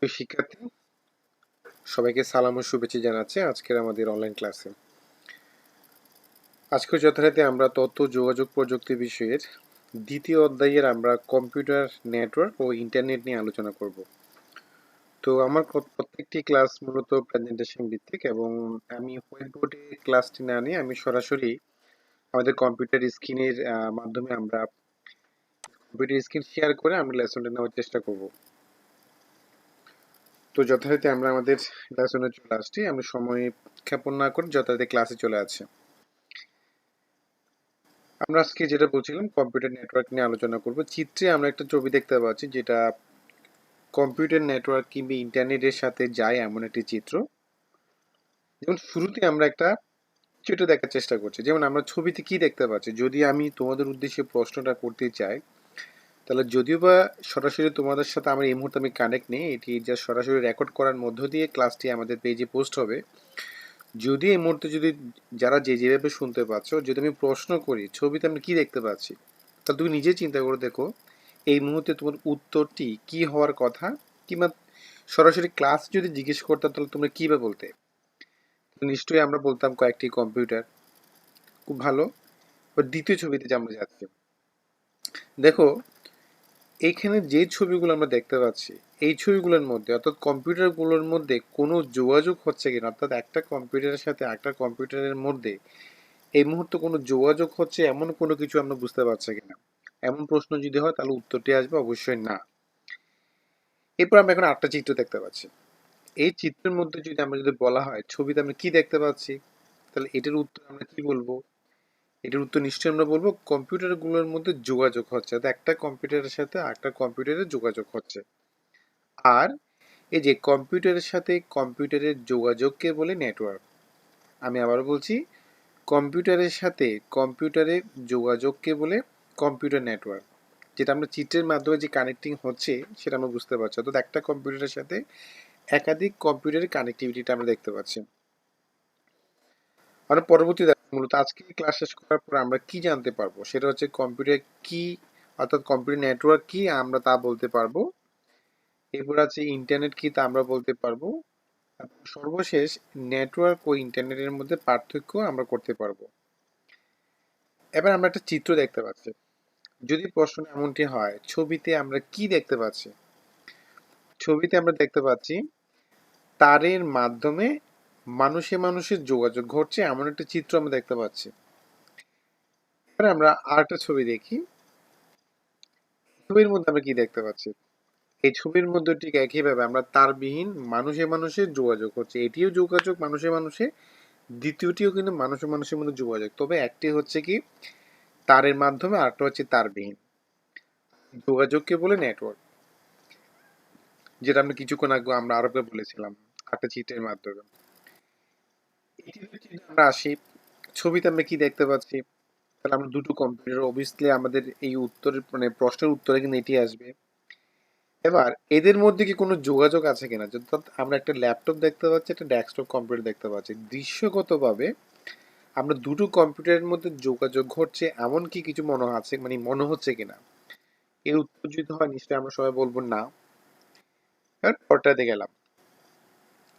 প্রিয় শিক্ষার্থী, সবাইকে সালাম ও শুভেচ্ছা জানাচ্ছি আজকের আমাদের অনলাইন ক্লাসে। আজকে যথারীতি আমরা তথ্য যোগাযোগ প্রযুক্তি বিষয়ের দ্বিতীয় অধ্যায়ের আমরা কম্পিউটার নেটওয়ার্ক ও ইন্টারনেট নিয়ে আলোচনা করব। তো আমার প্রত্যেকটি ক্লাস মূলত প্রেজেন্টেশন ভিত্তিক এবং আমি হোয়াইট বোর্ডে ক্লাসটি না নিয়ে আমি সরাসরি আমাদের কম্পিউটার স্ক্রিনের মাধ্যমে আমরা কম্পিউটার স্ক্রিন শেয়ার করে আমরা লেসনটা নেওয়ার চেষ্টা করব। তো যথারীতি আমরা আমাদের লেসনে চলে আসছি, আমি সময় ক্ষেপণ না করে যথারীতি ক্লাসে চলে আসছি। আমরা আজকে যেটা বলছিলাম কম্পিউটার নেটওয়ার্ক নিয়ে আলোচনা করব। চিত্রে আমরা একটা ছবি দেখতে পাচ্ছি যেটা কম্পিউটার নেটওয়ার্ক কিংবা ইন্টারনেটের সাথে যায় এমন একটি চিত্র। যেমন শুরুতে আমরা একটা চিত্র দেখার চেষ্টা করছি, যেমন আমরা ছবিতে কি দেখতে পাচ্ছি। যদি আমি তোমাদের উদ্দেশ্যে প্রশ্নটা করতে চাই, তাহলে যদিও বা সরাসরি তোমাদের সাথে আমার এই মুহূর্তে আমি কানেক্ট নেই, এটি যা সরাসরি রেকর্ড করার মধ্য দিয়ে ক্লাসটি আমাদের পেজে পোস্ট হবে। যদি এই মুহূর্তে যদি যারা যেভাবে শুনতে পাচ্ছ, যদি আমি প্রশ্ন করি ছবিতে আমি কি দেখতে পাচ্ছি, তাহলে তুমি নিজে চিন্তা করে দেখো এই মুহূর্তে তোমার উত্তরটি কি হওয়ার কথা, কিংবা সরাসরি ক্লাস যদি জিজ্ঞেস করতাম তাহলে তোমরা কি বা বলতে। নিশ্চয়ই আমরা বলতাম কয়েকটি কম্পিউটার। খুব ভালো। এবার দ্বিতীয় ছবিতে যে আমরা যাচ্ছি, দেখো এইখানে যে ছবিগুলো আমরা দেখতে পাচ্ছি, এই ছবিগুলোর মধ্যে অর্থাৎ কম্পিউটারগুলোর মধ্যে কোনো যোগাযোগ হচ্ছে কিনা, অর্থাৎ একটা কম্পিউটারের সাথে একটা কম্পিউটারের মধ্যে এই মুহূর্তে কোনো যোগাযোগ হচ্ছে এমন কোনো কিছু আমরা বুঝতে পারছি কিনা। এমন প্রশ্ন যদি হয় তাহলে উত্তরটি আসবে অবশ্যই না। এরপর আমরা এখন আটটা চিত্র দেখতে পাচ্ছি। এই চিত্রের মধ্যে যদি আমরা যদি বলা হয় ছবিতে আমরা কি দেখতে পাচ্ছি, তাহলে এটার উত্তর আমরা কি বলবো? এটার উত্তর নিশ্চয়ই আমরা বলবো কম্পিউটারগুলোর মধ্যে যোগাযোগ হচ্ছে, অর্থাৎ একটা কম্পিউটারের সাথে আরেকটা কম্পিউটারের যোগাযোগ হচ্ছে। আর এই যে কম্পিউটারের সাথে কম্পিউটারের যোগাযোগকে বলে নেটওয়ার্ক। আমি আবার বলছি, কম্পিউটারের সাথে কম্পিউটারের যোগাযোগকে বলে কম্পিউটার নেটওয়ার্ক। যেটা আমরা চিত্রের মাধ্যমে যে কানেক্টিং হচ্ছে সেটা আমরা বুঝতে পারছি, অর্থাৎ একটা কম্পিউটারের সাথে একাধিক কম্পিউটারের কানেক্টিভিটিটা আমরা দেখতে পাচ্ছি। আমরা পরবর্তী মূলত আজকে ক্লাস শেষ করার পর আমরা কি জানতে পারবো সেটা হচ্ছে কম্পিউটার কি, অর্থাৎ কম্পিউটার নেটওয়ার্ক কি আমরা তা বলতে পারবো। এরপর আছে ইন্টারনেট কি তা আমরা বলতে পারবো। সর্বশেষ নেটওয়ার্ক ও ইন্টারনেটের মধ্যে পার্থক্য আমরা করতে পারবো। এবার আমরা একটা চিত্র দেখতে পাচ্ছি। যদি প্রশ্ন এমনটি হয় ছবিতে আমরা কি দেখতে পাচ্ছি, ছবিতে আমরা দেখতে পাচ্ছি তারের মাধ্যমে মানুষের যোগাযোগ ঘটছে এমন একটা চিত্র আমরা দেখতে পাচ্ছি। এবার আমরা আরেকটা ছবি দেখি। ছবির মধ্যে আমরা কি দেখতে পাচ্ছি, এই ছবির মধ্যে ঠিক একইভাবে আমরা তারবিহীন মানুষের যোগাযোগ হচ্ছে। এটিও যোগাযোগ মানুষে, দ্বিতীয়টিও কিন্তু মানুষের মধ্যে যোগাযোগ, তবে একটি হচ্ছে কি তারের মাধ্যমে, আরেকটা হচ্ছে তারবিহীন। যোগাযোগকে বলে নেটওয়ার্ক, যেটা আমরা কিছুক্ষণ আগে আমরা আরোপে বলেছিলাম একটা চিত্রের মাধ্যমে। আমরা আসি, ছবিতে আমরা কি দেখতে পাচ্ছি, তাহলে আমরা দুটো কম্পিউটার, অবভিয়াসলি আমাদের এই উত্তরের মানে প্রশ্নের উত্তরে কিন্তু এটি আসবে। এবার এদের মধ্যে কি কোনো যোগাযোগ আছে কিনা, অর্থাৎ আমরা একটা ল্যাপটপ দেখতে পাচ্ছি, একটা ডেস্কটপ কম্পিউটার দেখতে পাচ্ছি, দৃশ্যগতভাবে আমরা দুটো কম্পিউটারের মধ্যে যোগাযোগ ঘটছে এমন কি কিছু মনে আছে, মানে মনে হচ্ছে কিনা। এর উত্তর যদি হয় নিশ্চয়ই আমরা সবাই বলবো না। এবার পরটাতে গেলাম,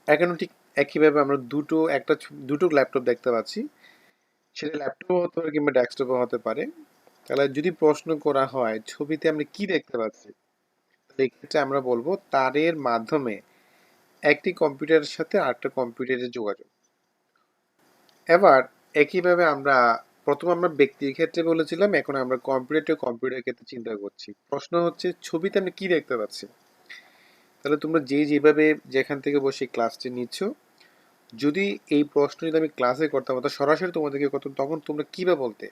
এখানে ঠিক একইভাবে আমরা দুটো ল্যাপটপ দেখতে পাচ্ছি, সেটা ল্যাপটপ হতে পারে কিংবা ডেস্কটপও হতে পারে। তাহলে যদি প্রশ্ন করা হয় ছবিতে আমরা কি দেখতে পাচ্ছি, তাহলে এক্ষেত্রে আমরা বলবো তারের মাধ্যমে একটি কম্পিউটারের সাথে আরেকটা কম্পিউটারের যোগাযোগ। এবার একইভাবে আমরা প্রথম আমরা ব্যক্তির ক্ষেত্রে বলেছিলাম, এখন আমরা কম্পিউটার ক্ষেত্রে চিন্তা করছি। প্রশ্ন হচ্ছে ছবিতে আমরা কি দেখতে পাচ্ছি। তাহলে তোমরা যেভাবে যেখান থেকে বসে ক্লাসটি নিচ্ছ, যদি এই প্রশ্ন যদি আমি ক্লাসে করতাম অর্থাৎ সরাসরি তোমাদেরকে করতাম, তখন তোমরা কিভাবে বলতে,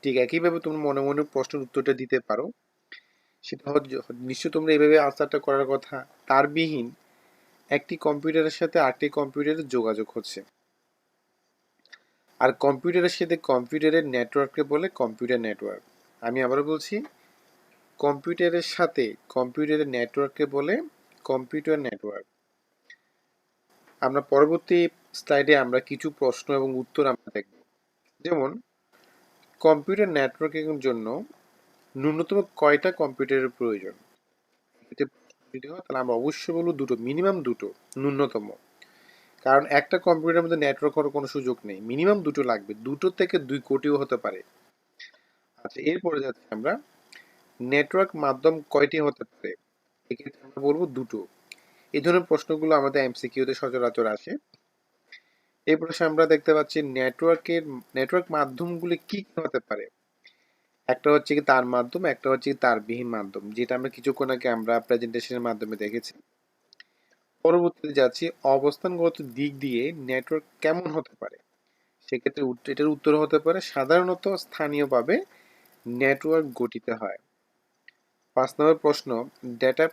ঠিক একইভাবে তোমরা মনে মনে প্রশ্নের উত্তরটা দিতে পারো। সেটা নিশ্চয় তোমরা এইভাবে আনসারটা করার কথা, তারবিহীন একটি কম্পিউটারের সাথে আরেকটি কম্পিউটারের যোগাযোগ হচ্ছে। আর কম্পিউটারের সাথে কম্পিউটারের নেটওয়ার্ককে বলে কম্পিউটার নেটওয়ার্ক। আমি আবারও বলছি, কম্পিউটারের সাথে কম্পিউটারের নেটওয়ার্ককে বলে কম্পিউটার নেটওয়ার্ক। আমরা পরবর্তী স্লাইডে আমরা কিছু প্রশ্ন এবং উত্তর আমরা দেখব। যেমন কম্পিউটার নেটওয়ার্কিং এর জন্য ন্যূনতম কয়টা কম্পিউটারের প্রয়োজন। যদি হয় তাহলে আমরা অবশ্যই বলবো দুটো, মিনিমাম দুটো, ন্যূনতম। কারণ একটা কম্পিউটারের মধ্যে নেটওয়ার্ক হওয়ার কোনো সুযোগ নেই, মিনিমাম দুটো লাগবে, দুটো থেকে 2 কোটিও হতে পারে। আচ্ছা, এরপরে যাচ্ছি আমরা, নেটওয়ার্ক মাধ্যম কয়টি হতে পারে? এক্ষেত্রে আমরা বলবো দুটো। এই ধরনের প্রশ্নগুলো আমাদের এমসিকিউতে সচরাচর আসে। এই প্রশ্নে আমরা দেখতে পাচ্ছি নেটওয়ার্ক মাধ্যমগুলি কি কি হতে পারে। একটা হচ্ছে কি তার মাধ্যম, একটা হচ্ছে কি তারবিহীন মাধ্যম, যেটা আমরা কিছুক্ষণ আগে আমরা প্রেজেন্টেশনের মাধ্যমে দেখেছি। পরবর্তীতে যাচ্ছি, অবস্থানগত দিক দিয়ে নেটওয়ার্ক কেমন হতে পারে। সেক্ষেত্রে এটার উত্তর হতে পারে সাধারণত স্থানীয়ভাবে নেটওয়ার্ক গঠিত হয়। 5 নম্বর প্রশ্ন, ডেটা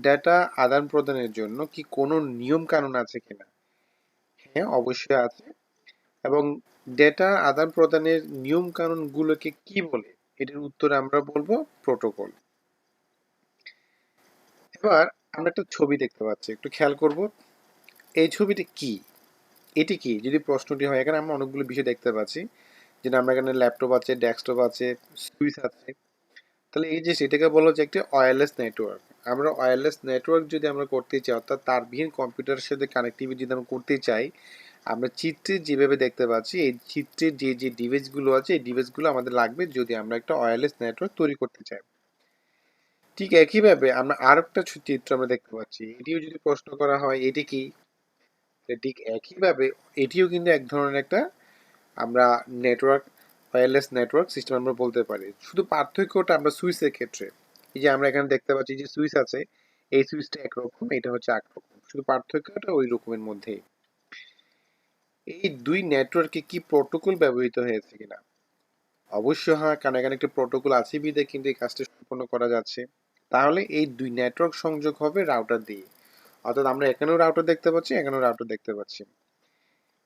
ডেটা আদান প্রদানের জন্য কি কোনো নিয়ম কানুন আছে কিনা? হ্যাঁ, অবশ্যই আছে। এবং ডেটা আদান প্রদানের নিয়ম কানুন গুলোকে কি বলে? এটার উত্তর আমরা বলবো প্রোটোকল। এবার আমরা একটা ছবি দেখতে পাচ্ছি, একটু খেয়াল করব। এই ছবিটি কি? এটি কি যদি প্রশ্নটি হয়? এখানে আমরা অনেকগুলো বিষয় দেখতে পাচ্ছি, যেটা আমরা এখানে ল্যাপটপ আছে, ডেস্কটপ আছে, সুইচ আছে। তাহলে এই যে সেটাকে বলা হচ্ছে একটি ওয়্যারলেস নেটওয়ার্ক। আমরা ওয়্যারলেস নেটওয়ার্ক যদি আমরা করতে চাই, অর্থাৎ তারবিহীন কম্পিউটারের সাথে কানেক্টিভিটি যদি আমরা করতে চাই, আমরা চিত্রে যেভাবে দেখতে পাচ্ছি, এই চিত্রে যে যে ডিভাইসগুলো আছে, এই ডিভাইসগুলো আমাদের লাগবে যদি আমরা একটা ওয়্যারলেস নেটওয়ার্ক তৈরি করতে চাই। ঠিক একইভাবে আমরা আর একটা চিত্র আমরা দেখতে পাচ্ছি, এটিও যদি প্রশ্ন করা হয় এটি কি, ঠিক একইভাবে এটিও কিন্তু এক ধরনের একটা আমরা নেটওয়ার্ক, ওয়্যারলেস নেটওয়ার্ক সিস্টেম আমরা বলতে পারি। শুধু পার্থক্যটা আমরা সুইচের ক্ষেত্রে, এই যে আমরা এখানে দেখতে পাচ্ছি যে সুইচ আছে, এই সুইচটা একরকম, এটা হচ্ছে একরকম, শুধু পার্থক্যটা ওই রকমের মধ্যেই। এই দুই নেটওয়ার্কে কি প্রোটোকল ব্যবহৃত হয়েছে কিনা? অবশ্যই হ্যাঁ, কারণ এখানে একটা প্রোটোকল আছে বিধায় কিন্তু এই কাজটা সম্পন্ন করা যাচ্ছে। তাহলে এই দুই নেটওয়ার্ক সংযোগ হবে রাউটার দিয়ে, অর্থাৎ আমরা এখানেও রাউটার দেখতে পাচ্ছি, এখানেও রাউটার দেখতে পাচ্ছি।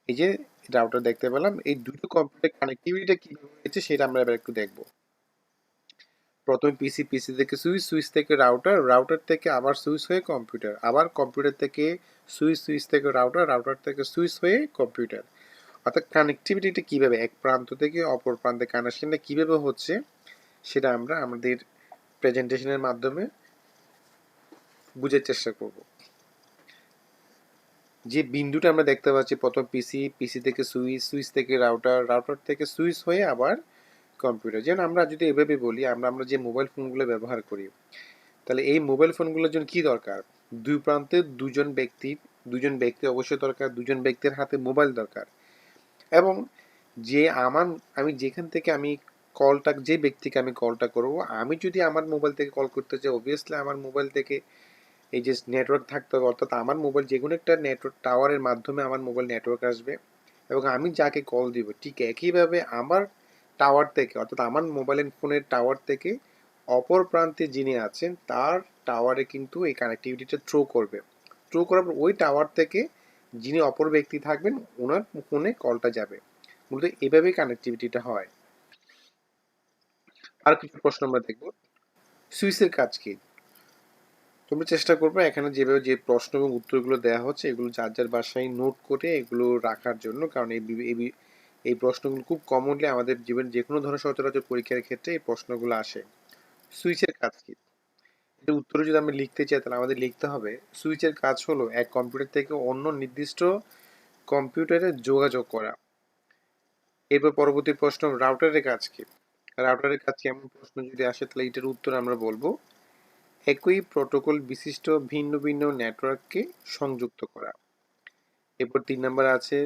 এই যে রাউটার দেখতে পেলাম, এই দুটো কম্পিউটার কানেক্টিভিটিটা কিভাবে হয়েছে সেটা আমরা এবার একটু দেখবো। প্রথমে পিসি, পিসি থেকে সুইচ, সুইচ থেকে রাউটার, রাউটার থেকে আবার সুইচ হয়ে কম্পিউটার, আবার কম্পিউটার থেকে সুইচ, সুইচ থেকে রাউটার, রাউটার থেকে সুইচ হয়ে কম্পিউটার। অর্থাৎ কানেক্টিভিটিটা কিভাবে এক প্রান্ত থেকে অপর প্রান্তে কানেকশনটা কিভাবে হচ্ছে সেটা আমরা আমাদের প্রেজেন্টেশনের মাধ্যমে বুঝার চেষ্টা করব। যে বিন্দুটা আমরা দেখতে পাচ্ছি, প্রথম পিসি, পিসি থেকে সুইচ, সুইচ থেকে রাউটার, রাউটার থেকে সুইচ হয়ে আবার কম্পিউটার। যেমন আমরা যদি এভাবে বলি, আমরা যে মোবাইল ফোনগুলো ব্যবহার করি, তাহলে এই মোবাইল ফোনগুলোর জন্য কি দরকার? দুই প্রান্তে দুজন ব্যক্তি অবশ্যই দরকার, দুজন ব্যক্তির হাতে মোবাইল দরকার। এবং যে আমি যেখান থেকে আমি যে ব্যক্তিকে আমি কলটা করব, আমি যদি আমার মোবাইল থেকে কল করতে চাই, অবভিয়াসলি আমার মোবাইল থেকে এই যে নেটওয়ার্ক থাকতে হবে, অর্থাৎ আমার মোবাইল যে কোনো একটা নেটওয়ার্ক টাওয়ারের মাধ্যমে আমার মোবাইল নেটওয়ার্ক আসবে, এবং আমি যাকে কল দিব ঠিক একইভাবে আমার টাওয়ার থেকে, অর্থাৎ আমার মোবাইল ফোনের টাওয়ার থেকে অপর প্রান্তে যিনি আছেন তার টাওয়ারে কিন্তু এই কানেক্টিভিটিটা থ্রো করার পর ওই টাওয়ার থেকে যিনি অপর ব্যক্তি থাকবেন ওনার ফোনে কলটা যাবে। মূলত এভাবেই কানেক্টিভিটিটা হয়। আর কিছু প্রশ্ন আমরা দেখব। সুইচের কাজ কি? তোমরা চেষ্টা করবে এখানে যেভাবে যে প্রশ্ন এবং উত্তরগুলো দেওয়া হচ্ছে এগুলো যার যার বাসায় নোট করে এগুলো রাখার জন্য, কারণ এই প্রশ্নগুলো খুব কমনলি আমাদের জীবন যে কোনো ধরনের সচরাচর পরীক্ষার ক্ষেত্রে এই প্রশ্নগুলো আসে। সুইচের কাজ কি? এর উত্তরে যদি আমরা লিখতে চাই তাহলে আমাদের লিখতে হবে, সুইচের কাজ হলো এক কম্পিউটার থেকে অন্য নির্দিষ্ট কম্পিউটারে যোগাযোগ করা। এরপর পরবর্তী প্রশ্ন, রাউটারের কাজ কি? রাউটারের কাজ কি এমন প্রশ্ন যদি আসে তাহলে এটার উত্তর আমরা বলবো একই প্রোটোকল বিশিষ্ট ভিন্ন ভিন্ন নেটওয়ার্ককে সংযুক্ত করা। এরপর 3 নম্বর আছে,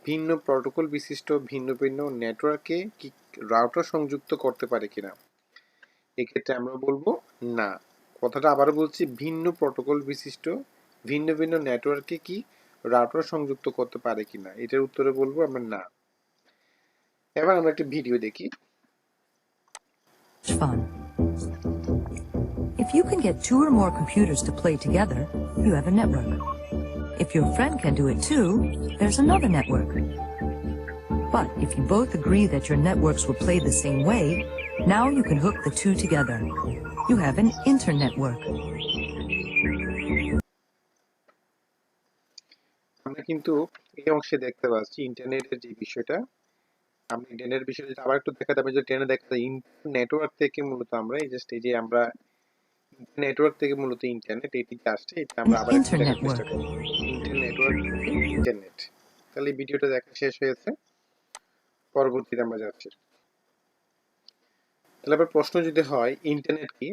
ভিন্ন প্রোটোকল বিশিষ্ট ভিন্ন ভিন্ন নেটওয়ার্কে কি রাউটার সংযুক্ত করতে পারে কিনা? এক্ষেত্রে আমরা বলবো না। কথাটা আবারও বলছি, ভিন্ন প্রোটোকল বিশিষ্ট ভিন্ন ভিন্ন নেটওয়ার্কে কি রাউটার সংযুক্ত করতে পারে কিনা, এটার উত্তরে বলবো আমরা না। এবার আমরা একটা ভিডিও দেখি। Fun. If you can get 2 or more computers to play together, you have a network. If your friend can do it too, there's another network. But if you both agree that your networks will play the same way, now you can hook the two together. You have an internetwork. আমরা কিন্তু এই অংশে দেখতে পাচ্ছি ইন্টারনেটের যে বিষয়টা। আমি ইন্টারনেটের বিষয়টা আবার একটু দেখাতে, আমি যে ট্রেনে দেখাতে নেটওয়ার্ক থেকে মূলত আমরা এই যে আমরা নেটওয়ার্ক থেকে মূলত ইন্টারনেট এটিতে আসছে, এটা আমরা An আবার একটু দেখার চেষ্টা internetwork. করব। নেটওয়ার্ক থেকে ইন্টারনেট। তাহলে এই ভিডিওটা দেখা শেষ হয়েছে, পরবর্তীতে আমরা যাচ্ছি। তাহলে আবার প্রশ্ন যদি হয় ইন্টারনেট কি,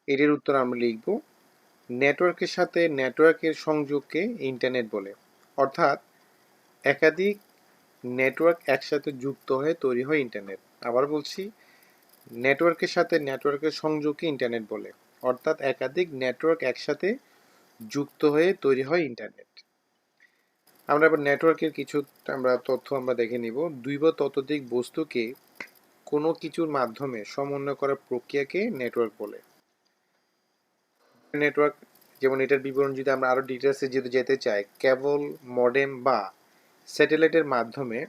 এর উত্তর আমরা লিখব নেটওয়ার্কের সাথে নেটওয়ার্কের সংযোগকে ইন্টারনেট বলে। অর্থাৎ একাধিক নেটওয়ার্ক একসাথে যুক্ত হয়ে তৈরি হয় ইন্টারনেট। আবার বলছি, নেটওয়ার্কের সাথে নেটওয়ার্কের সংযোগকে ইন্টারনেট বলে। অর্থাৎ একাধিক নেটওয়ার্ক একসাথে যুক্ত হয়ে তৈরি হয় ইন্টারনেট। আমরা এবার নেটওয়ার্কের কিছু তথ্য আমরা দেখে নিব। দুই বা ততোধিক বস্তুকে কোনো কিছুর মাধ্যমে সমন্বয় করার প্রক্রিয়াকে নেটওয়ার্ক বলে। নেটওয়ার্ক, যেমন এটার বিবরণ যদি আমরা আরো ডিটেলসে যদি যেতে চাই, কেবল, মডেম বা স্যাটেলাইটের মাধ্যমে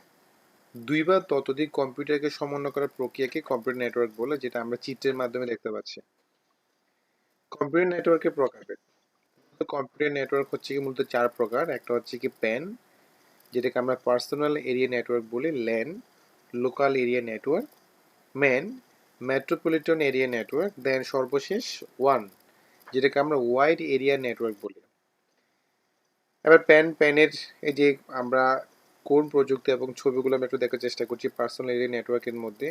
দুই বা ততোধিক কম্পিউটারকে সমন্বয় করার প্রক্রিয়াকে কম্পিউটার নেটওয়ার্ক বলে, যেটা আমরা চিত্রের মাধ্যমে দেখতে পাচ্ছি। কম্পিউটার নেটওয়ার্কের প্রকারভেদ। কম্পিউটার নেটওয়ার্ক হচ্ছে কি মূলত 4 প্রকার। একটা হচ্ছে কি প্যান, যেটাকে আমরা পার্সোনাল এরিয়া নেটওয়ার্ক বলি, LAN, local area network, MAN, metropolitan area network, then সর্বশেষ ওয়ান, যেটাকে আমরা ওয়াইড এরিয়া নেটওয়ার্ক বলি। এবার প্যানের এই যে আমরা কোন প্রযুক্তি এবং ছবিগুলো আমরা একটু দেখার চেষ্টা করছি। পার্সোনাল এরিয়া নেটওয়ার্কের মধ্যে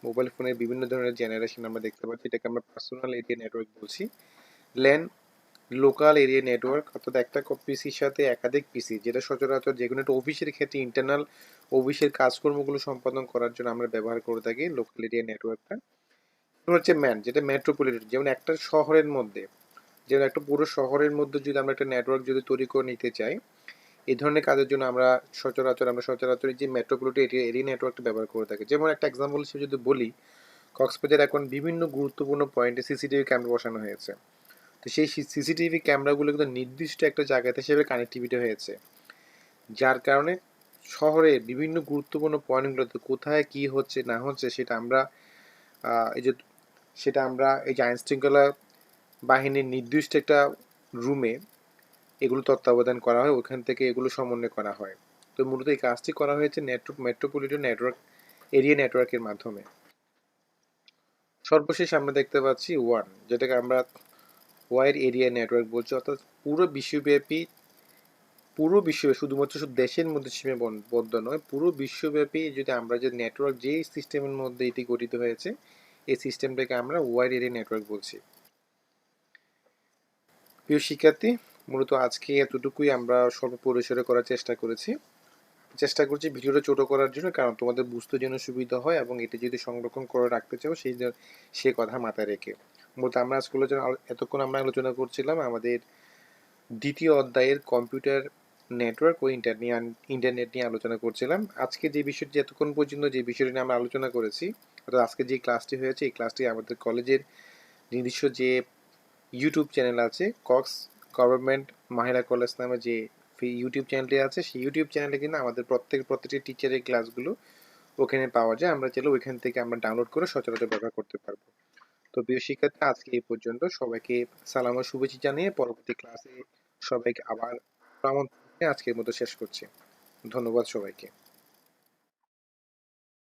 মোবাইল ফোনের বিভিন্ন ধরনের জেনারেশন আমরা দেখতে পাচ্ছি, এটাকে আমরা পার্সোনাল এরিয়া নেটওয়ার্ক বলছি। ল্যান, লোকাল এরিয়া নেটওয়ার্ক, অর্থাৎ একটা পিসির সাথে একাধিক পিসি, যেটা সচরাচর যে কোনো একটা অফিসের ক্ষেত্রে ইন্টারনাল অফিসের কাজকর্মগুলো সম্পাদন করার জন্য আমরা ব্যবহার করে থাকি লোকাল এরিয়া নেটওয়ার্কটা। হচ্ছে ম্যান, যেটা মেট্রোপলিটন, যেমন একটা শহরের মধ্যে, যেমন একটা পুরো শহরের মধ্যে যদি আমরা একটা নেটওয়ার্ক যদি তৈরি করে নিতে চাই, এই ধরনের কাজের জন্য আমরা সচরাচর এই যে মেট্রোপলিটন এরিয়া নেটওয়ার্কটা ব্যবহার করে থাকি। যেমন একটা এক্সাম্পল হিসেবে যদি বলি, কক্সবাজার এখন বিভিন্ন গুরুত্বপূর্ণ পয়েন্টে সিসিটিভি ক্যামেরা বসানো হয়েছে। তো সেই সিসিটিভি ক্যামেরাগুলো কিন্তু নির্দিষ্ট একটা জায়গাতে হিসেবে কানেক্টিভিটি হয়েছে, যার কারণে শহরের বিভিন্ন গুরুত্বপূর্ণ পয়েন্টগুলোতে কোথায় কি হচ্ছে না হচ্ছে সেটা আমরা এই যে এই যে আইন শৃঙ্খলা বাহিনীর নির্দিষ্ট একটা রুমে এগুলো তত্ত্বাবধান করা হয়, ওখান থেকে এগুলো সমন্বয় করা হয়। তো মূলত এই কাজটি করা হয়েছে মেট্রোপলিটন নেটওয়ার্ক এরিয়া নেটওয়ার্কের মাধ্যমে। সর্বশেষ আমরা দেখতে পাচ্ছি ওয়ান, যেটাকে আমরা ওয়াইড এরিয়া নেটওয়ার্ক বলছি। অর্থাৎ পুরো বিশ্বব্যাপী শুধুমাত্র শুধু দেশের মধ্যে সীমাবদ্ধ নয়, পুরো বিশ্বব্যাপী যদি আমরা যে নেটওয়ার্ক যেই সিস্টেমের মধ্যে এটি গঠিত হয়েছে, এই সিস্টেমটাকে আমরা ওয়াইড এরিয়া নেটওয়ার্ক বলছি। প্রিয় শিক্ষার্থী, মূলত আজকে এতটুকুই আমরা স্বল্প পরিসরে করার চেষ্টা করছি ভিডিওটা ছোট করার জন্য, কারণ তোমাদের বুঝতে যেন সুবিধা হয় এবং এটা যদি সংরক্ষণ করে রাখতে চাও সে কথা মাথায় রেখে। মূলত আমরা আজকে এতক্ষণ আমরা আলোচনা করছিলাম আমাদের দ্বিতীয় অধ্যায়ের কম্পিউটার নেটওয়ার্ক ও ইন্টারনেট নিয়ে আলোচনা করছিলাম। আজকে যে বিষয়টি এতক্ষণ পর্যন্ত যে বিষয়টি নিয়ে আমরা আলোচনা করেছি, অর্থাৎ আজকে যে ক্লাসটি হয়েছে, এই ক্লাসটি আমাদের কলেজের নিজস্ব যে ইউটিউব চ্যানেল আছে, কক্স গভর্নমেন্ট মহিলা কলেজ নামে যে ইউটিউব চ্যানেলটি আছে, সেই ইউটিউব চ্যানেলে কিন্তু আমাদের প্রত্যেকটি টিচারের ক্লাসগুলো ওখানে পাওয়া যায়। আমরা চাইলে ওইখান থেকে আমরা ডাউনলোড করে সচরাচর ব্যবহার করতে পারবো। তো প্রিয় শিক্ষার্থী, আজকে এই পর্যন্ত। সবাইকে সালাম ও শুভেচ্ছা জানিয়ে পরবর্তী ক্লাসে সবাইকে আবার আমন্ত্রণ জানিয়ে আজকের মতো শেষ করছি। ধন্যবাদ সবাইকে।